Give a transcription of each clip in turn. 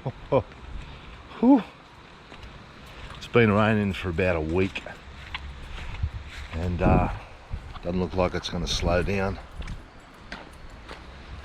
Whew. It's been raining for about a week and doesn't look like it's going to slow down.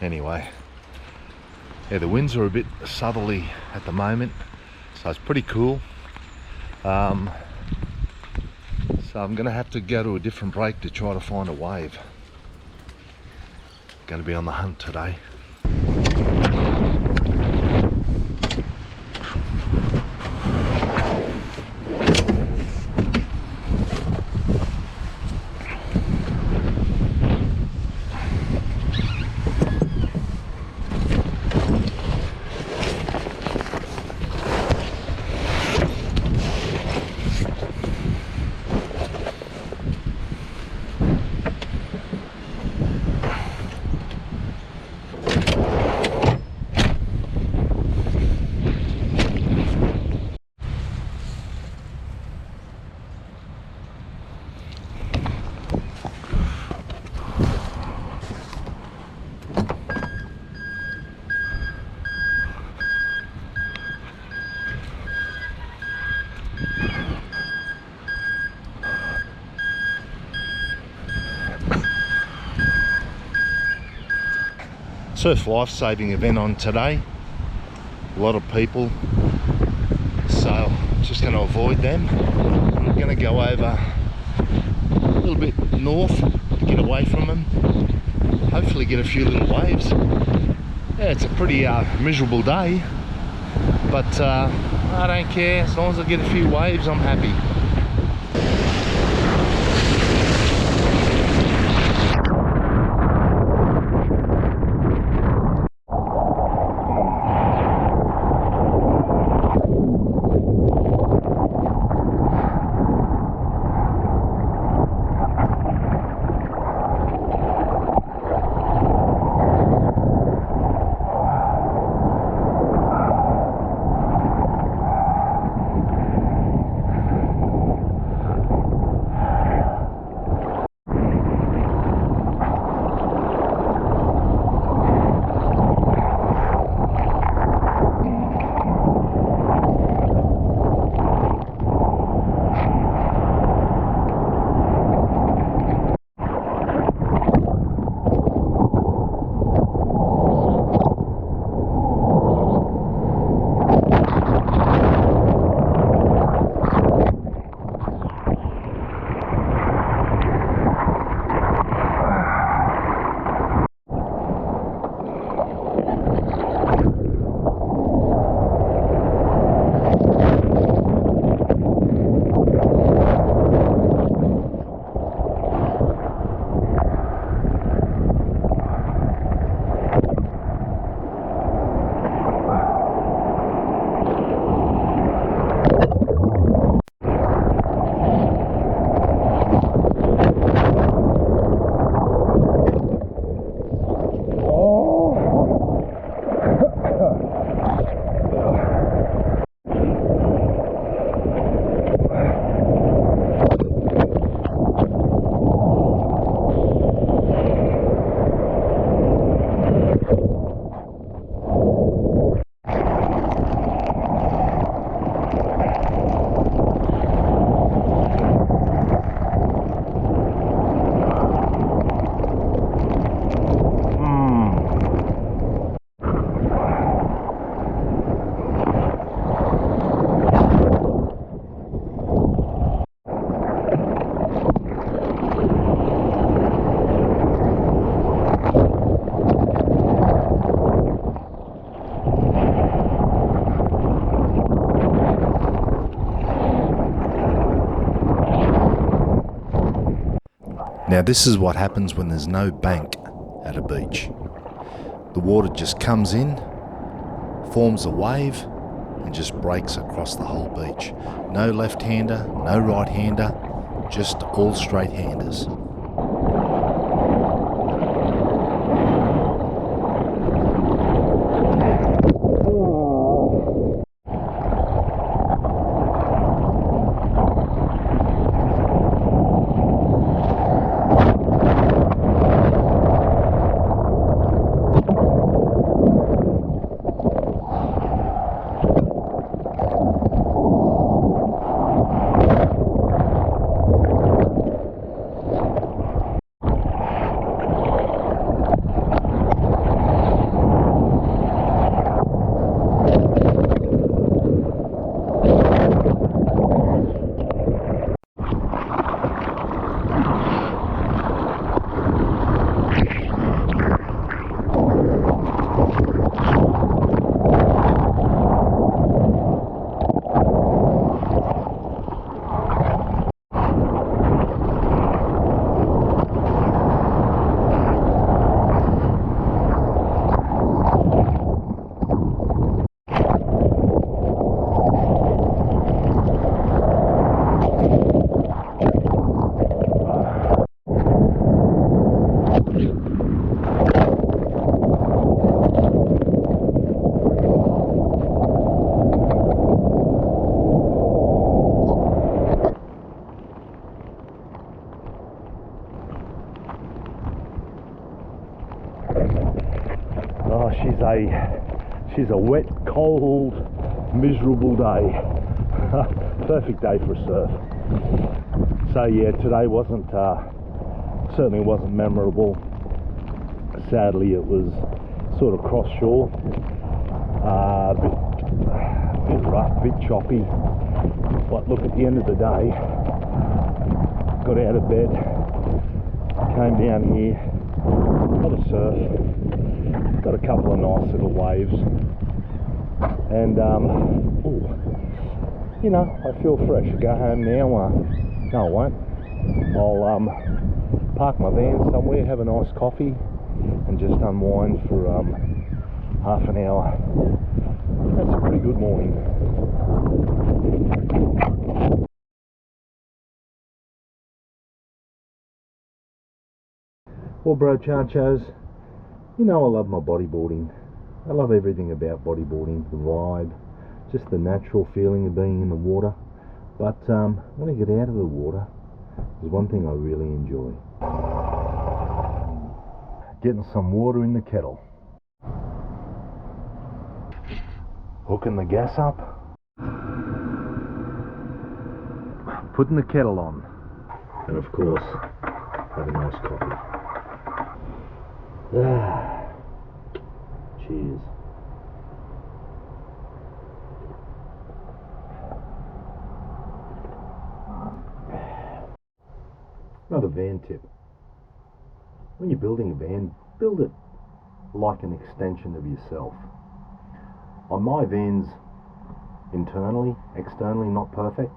Anyway, yeah, the winds are a bit southerly at the moment, so it's pretty cool. So I'm going to have to go to a different break to try to find a wave. Going to be on the hunt today. Surf life-saving event on today. A lot of people, so I'm just going to avoid them. I'm going to go over a little bit north to get away from them. Hopefully get a few little waves. Yeah, it's a pretty miserable day, but I don't care. As long as I get a few waves, I'm happy. Now this is what happens when there's no bank at a beach. The water just comes in, forms a wave, and just breaks across the whole beach. No left-hander, no right-hander, just all straight-handers. is a wet, cold, miserable day. Perfect day for a surf. So yeah, today wasn't, certainly wasn't memorable. Sadly, it was sort of cross shore, a bit rough, a bit choppy. But look, at the end of the day, got out of bed, came down here, had a surf, got a couple of nice little waves, and ooh, you know, I feel fresh. I go home now. No, I won't. I'll park my van somewhere, have a nice coffee, and just unwind for half an hour. That's a pretty good morning. Well, bro chanchos, you know I love my bodyboarding. I love everything about bodyboarding, the vibe, just the natural feeling of being in the water. But when I get out of the water, there's one thing I really enjoy. Getting some water in the kettle. Hooking the gas up. Putting the kettle on. And of course, have a nice coffee. Cheers. Another van tip. When you're building a van, build it like an extension of yourself. On my vans, internally, externally not perfect,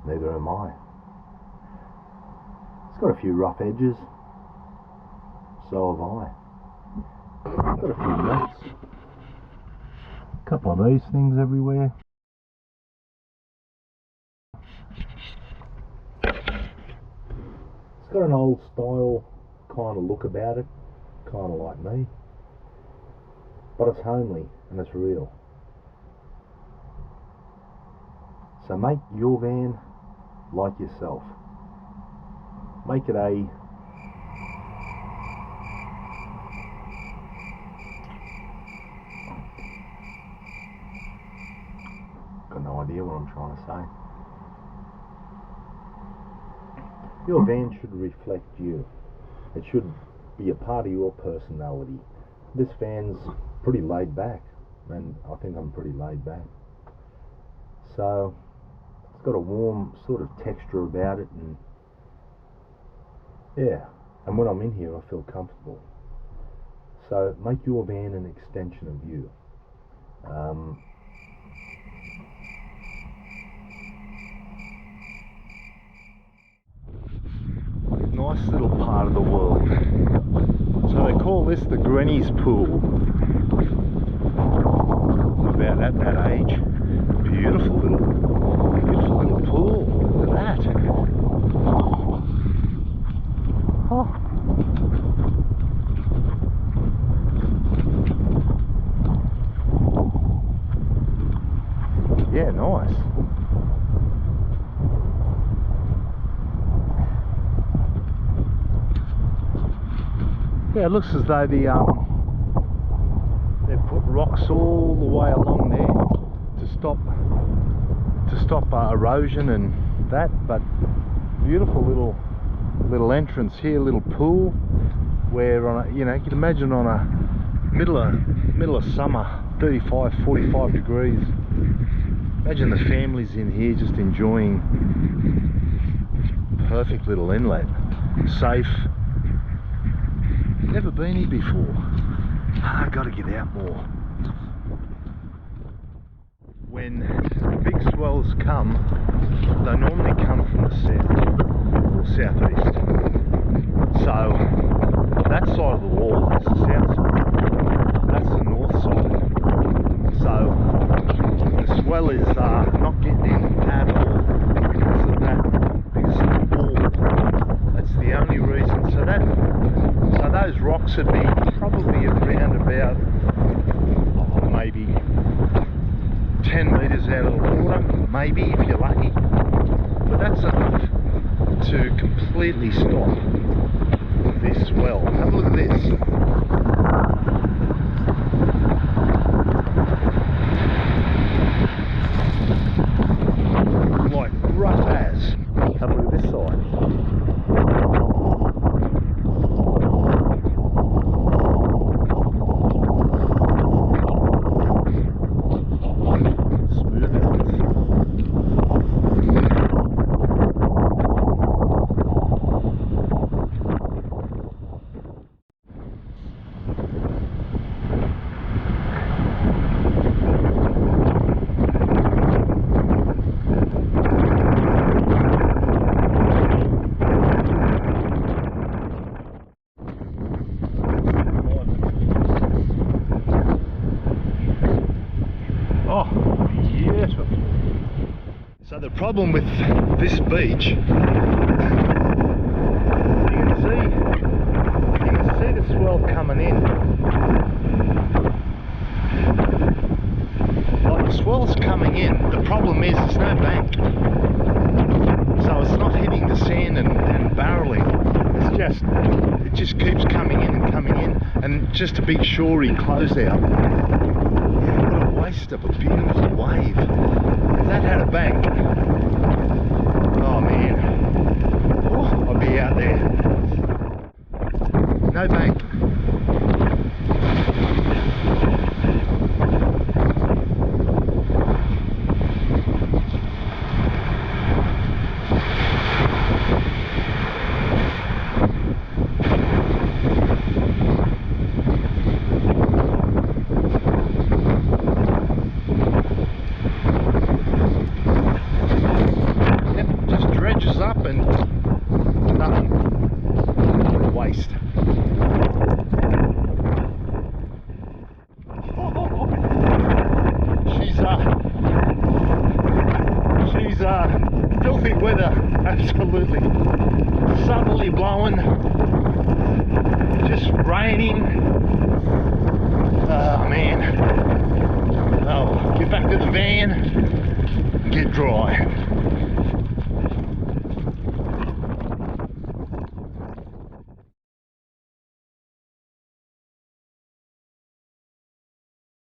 neither am I. It's got a few rough edges, so have I. Got a few nuts, a couple of these things everywhere. It's got an old style kind of look about it, kind of like me, but it's homely and it's real. So make your van like yourself. Make it a got no idea what I'm trying to say. Your van should reflect you. It should be a part of your personality. This van's pretty laid back, and I think I'm pretty laid back. So it's got a warm sort of texture about it, and yeah, and when I'm in here I feel comfortable. So make your van an extension of you. Nice little part of the world. So they call this the Granny's Pool. About at that age. Beautiful little pool. Look at that. Oh. Yeah, nice. Yeah, it looks as though they've put rocks all the way along there to stop erosion and that. But beautiful little entrance here, little pool where on a, you know, you can imagine on a middle of summer, 35, 45 degrees. Imagine the families in here just enjoying. Perfect little inlet, safe. Never been here before. I gotta get out more. When big swells come, they normally come from the south or southeast. So that side of the wall is the south side. That's the north side. So the swell is not getting in at all because of the wall. That's the only reason. So those rocks would be probably around about maybe 10 metres out of the water, maybe if you're lucky. But that's enough to completely stop this swell. Have a look at this. Oh, beautiful. So the problem with this beach, you can see the swell coming in. Like the swell's coming in, the problem is there's no bank. So it's not hitting the sand and barreling. It just keeps coming in and coming in, and just a big shorey closeout. What a waste of a beautiful wave. If that had a bank, oh man, oh, I'd be out there. No bank. Up and nothing. Waste. She's filthy weather, absolutely. Southerly blowing, just raining. Oh man. Oh, get back to the van and get dry.